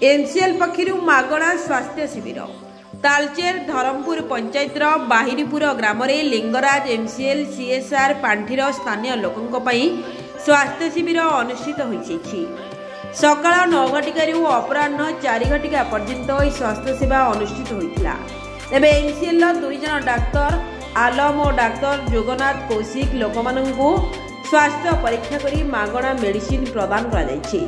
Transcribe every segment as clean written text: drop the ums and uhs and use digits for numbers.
MCL पक्षर मागणा स्वास्थ्य शिविर तालचेर धरमपुर पंचायतर बाहिरीपुर ग्राम Lingaraj MCL CSR पांठीर स्थानीय लोकों स्वास्थ्य शिविर अनुष्ठित होती। सकाळ 9 घटिकारु अपराह्न 4 घटिका पर्यंत स्वास्थ्य सेवा अनुष्ठित होता। एबे एमसीएल 2 जन डाक्तर आलम और डाक्तर जगन्नाथ कौशिक लोकमानंकु स्वास्थ्य परीक्षा करी मागणा मेडिसिन प्रदान करा जायछि।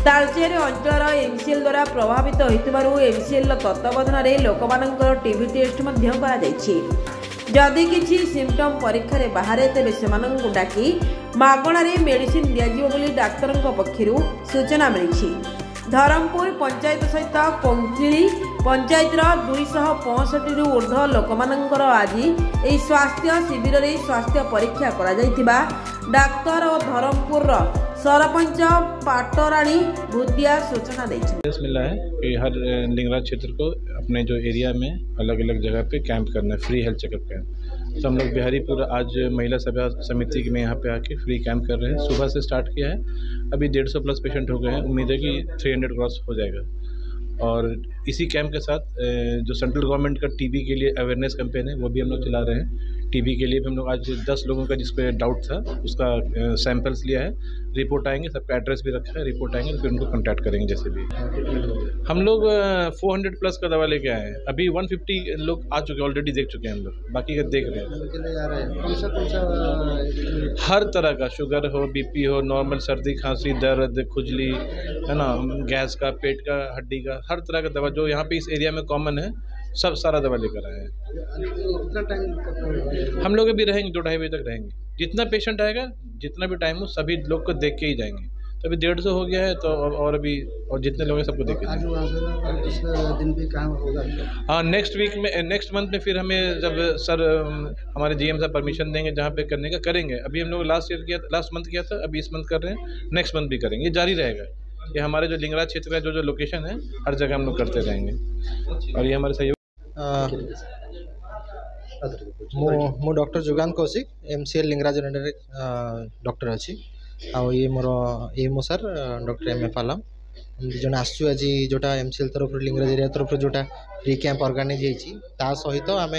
तालचेर अंचल एमसीएल द्वारा प्रभावित होइतबारु एमसीएल तत्वावधान लोकमानंकर टीबी टेस्ट मध्य करा जायछि। जदि किछि सिम्पटम परीक्षा रे बाहरे तेबे सेमानंकु डाकी मागणारे मेडिसिन दियाजिबो बोली डाक्तरंक पक्षरु सूचना मिलिछि। धरमपुर पंचायत सहित कोंखिली पंचायतर 265 रु ऊर्ध्व लोकमानंकर आज एई स्वास्थ्य शिविर रे स्वास्थ्य परीक्षा करा जायतिबा डाक्तर और धरमपुर सरपंच पाटरानी भूतिया सूचना दी। मिला है कि हर लिंगराज क्षेत्र को अपने जो एरिया में अलग अलग जगह पे कैंप करना है, फ्री हेल्थ चेकअप कैंप। तो हम लोग बिहारीपुर आज महिला सभा समिति में यहाँ पे आके फ्री कैंप कर रहे हैं। सुबह से स्टार्ट किया है, अभी 150 प्लस पेशेंट हो गए हैं। उम्मीद है कि 300 क्रॉस हो जाएगा। और इसी कैंप के साथ जो सेंट्रल गवर्नमेंट का टीबी के लिए अवेयरनेस कैंपेन है वो भी हम लोग चला रहे हैं। टीबी के लिए भी हम लोग आज 10 लोगों का जिस पे डाउट था उसका सैंपल्स लिया है। रिपोर्ट आएंगे, सबका एड्रेस भी रखा है। रिपोर्ट आएंगे तो फिर उनको कॉन्टैक्ट करेंगे। जैसे भी हम लोग 400 प्लस का दवा लेके आए हैं। अभी 150 लोग आ चुके, ऑलरेडी देख चुके हैं हम लोग, बाकी का देख रहे हैं। हर तरह का, शुगर हो, बीपी हो, नॉर्मल सर्दी खांसी दर्द खुजली है ना, गैस का, पेट का, हड्डी का, हर तरह का दवा जो यहाँ पे इस एरिया में कॉमन है सब सारा दवा लेकर आए हैं। हम लोग अभी रहेंगे 2-2.5 बजे तक रहेंगे। जितना पेशेंट आएगा, जितना भी टाइम हो, सभी लोग को देख के ही जाएंगे। तो अभी 150 हो गया है तो और अभी और जितने लोग हैं सबको देख के दिन भी काम होगा। हाँ, नेक्स्ट वीक में, नेक्स्ट मंथ में फिर हमें जब सर हमारे जीएम साहब परमिशन देंगे जहाँ पे करने का करेंगे। अभी हम लोग लास्ट मंथ किया था, अभी इस मंथ कर रहे हैं, नेक्स्ट मंथ भी करेंगे। ये जारी रहेगा। ये हमारे जो लिंगराज क्षेत्र का जो लोकेशन है हर जगह हम लोग करते रहेंगे। और ये हमारे सहयोग मो doctor Jugan Kaushik MCL Lingaraj doctor अच्छी ये मोर ये मो sir doctor M F Alam जन आसु आज जोटा एमसीएल तरफ लिंगराज एरिया तरफ जोटा फ्री कैंप ऑर्गेनाइज होता सहित आम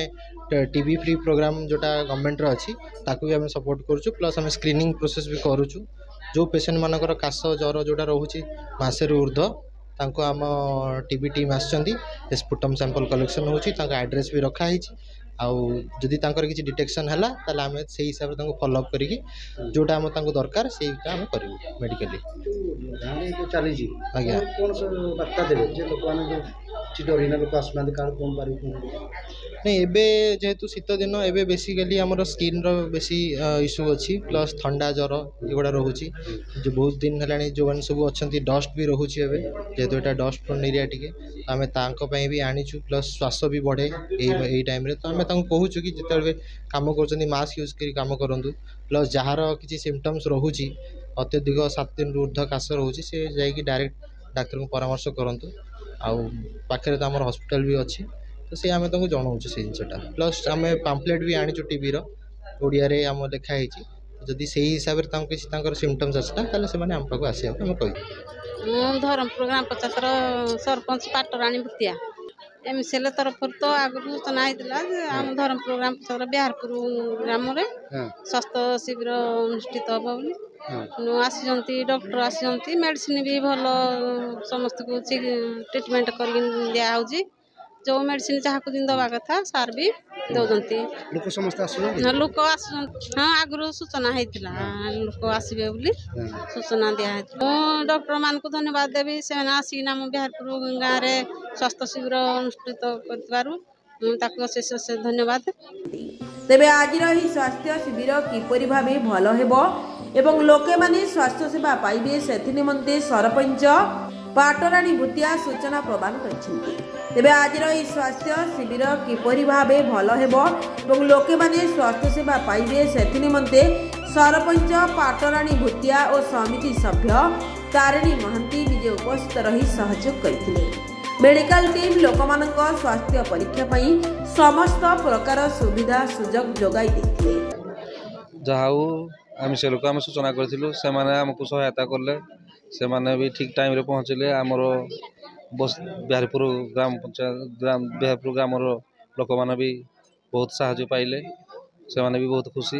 टीबी फ्री प्रोग्राम जोटा गवर्नमेंट अच्छी ताकू भी आम सपोर्ट करुँ। प्लस आम स्क्रीनिंग प्रोसेस भी करुँ। जो पेशेंट मानकर काश ज्वर जोटा रोचे मसे ऊर्ध्व तांको आम टीबी टीम आसछंती स्पुटम सैंपल कलेक्शन होची, तांका एड्रेस भी रखा है। आदि किसी डिटेक्शन है ताले आम से हिसाब से फॉलोअप करी जोटा आम दरकार से आम करूँ मेडिकली चली आज्ञा नहीं एबे जेहेतु शीत दिन एबे बेसिकली आमर स्किन रो बेसी इश्यू अच्छी प्लस ठंडा ज्वर एगुड़ा रोचे जो बहुत दिन है जो मैंने सब अच्छा डस्ट भी रोचे जेहेतु यहाँ डस्ट प्रोन एरिया टी आम भी आनीचु प्लस श्वास भी बढ़े यही टाइम तो आम कहूँ कि जिते कम कर मास्क यूज कर कम करूँ प्लस जार किसी सिम्पटम्स रोचे अत्यधिक 7 दिन ऊर्ध्व काश रोचे से जाकि डायरेक्ट डाक्तर को परामर्श करूँ। आखिर तो आम हॉस्पिटल भी अच्छी तो सी आम तुमको जनाऊँ से जिनटा प्लस आम पाम्पलेट भी आनीचु टीबी ओडिया आम लिखाई जदि से हिसाब से किसी सिम्पटम्स आसला से आम पाक आसा आम कह धरमपुर ग्राम पंचायतर सरपंच पाटरानी भूतिया एमसीएल तरफ तो आगु सूचना होता आम धरमपुर ग्राम पंचायत बिहारपुर ग्राम स्वास्थ्य शिविर अनुष्ठित हम आसी डॉक्टर आसी मेडिसिन भी भल समस्त को ट्रीटमेंट कर दिखाई जो मेडिसिन जहाँ को दिन दवा कथा सार भी दौरान लोक आस हाँ आगु सूचना होता लोक आसवे बोली सूचना दिखाई डॉक्टर मान को धन्यवाद देवी से आसिक आम बिहारपुर गाँव में स्वास्थ्य शिविर अनुष्ठित कर धन्यवाद। तेबे आज स्वास्थ्य शिविर किपरि भाबे भल हेबो एवं लोके माने स्वास्थ्य सेवा पाइबे सेथि निमंते सरपंच पाटरानी भूतिया सूचना प्रदान करछिन्ती। तेबे आज स्वास्थ्य शिविर किपरि भाबे भल हेबो एवं लोके माने स्वास्थ्य सेवा पाइबे सेथि निमंते सरपंच पाटरानी भूतिया और समिति सभ्य तारिणी महांती निजे उपस्थित रही सहयोग करथिले। मेडिकल टीम लोकमानक स्वास्थ्य परीक्षा पई समस्त प्रकार सुविधा सुजोग जोगाई देथिले। जहाउ आम से लोक आम सूचना करूँ से आमको सहायता कले से भी ठीक टाइम रे पहुँचले आमर बस बिहारपुर ग्राम पंचायत बिहारपुर ग्रामर लोक मैंने भी बहुत साहाय्य पाइले से माने भी बहुत खुशी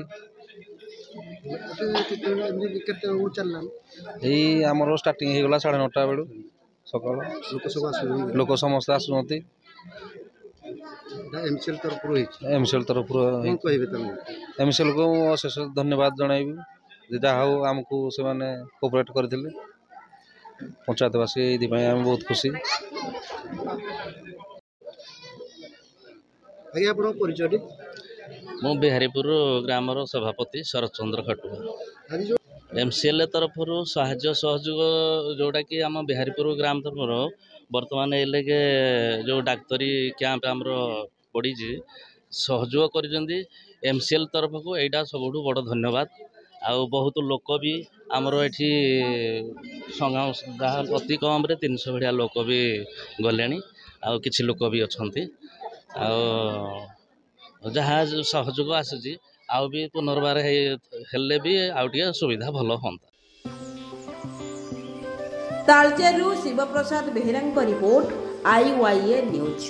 यही आमर स्टार्टिंग हो गला 9:30 बेलू सकाल लोक समस्त आसुँच एमसीएल तरफ एमसीएल को अशेष धन्यवाद जनइबी जहाँ हो आमको से कोऑपरेट करते पंचायतवासी ये आम बहुत खुशी। परिचय मु बिहारीपुर ग्रामर सभापति शरद चंद्र खटुआ एमसीएल तरफ साहाय्य सहयोग जोटा कि आम बिहारीपुर ग्राम तरफ बर्तमान एलेगे जो डाक्तरी कैंप आमर पड़ी सहयोग कर एमसीएल तरफ को यहाँ सब बड़ धन्यवाद आउ बहुत लोक भी आमर एठी अति कम 300 भाया लोक भी गले आउ किछि लोक भी अच्छी जहाँ सहयोग आसूँ आउ भी पुनर्बार हेले भी आउ टिके सुविधा भल होता। तालचेरु Shivprasad Behera report IYA news.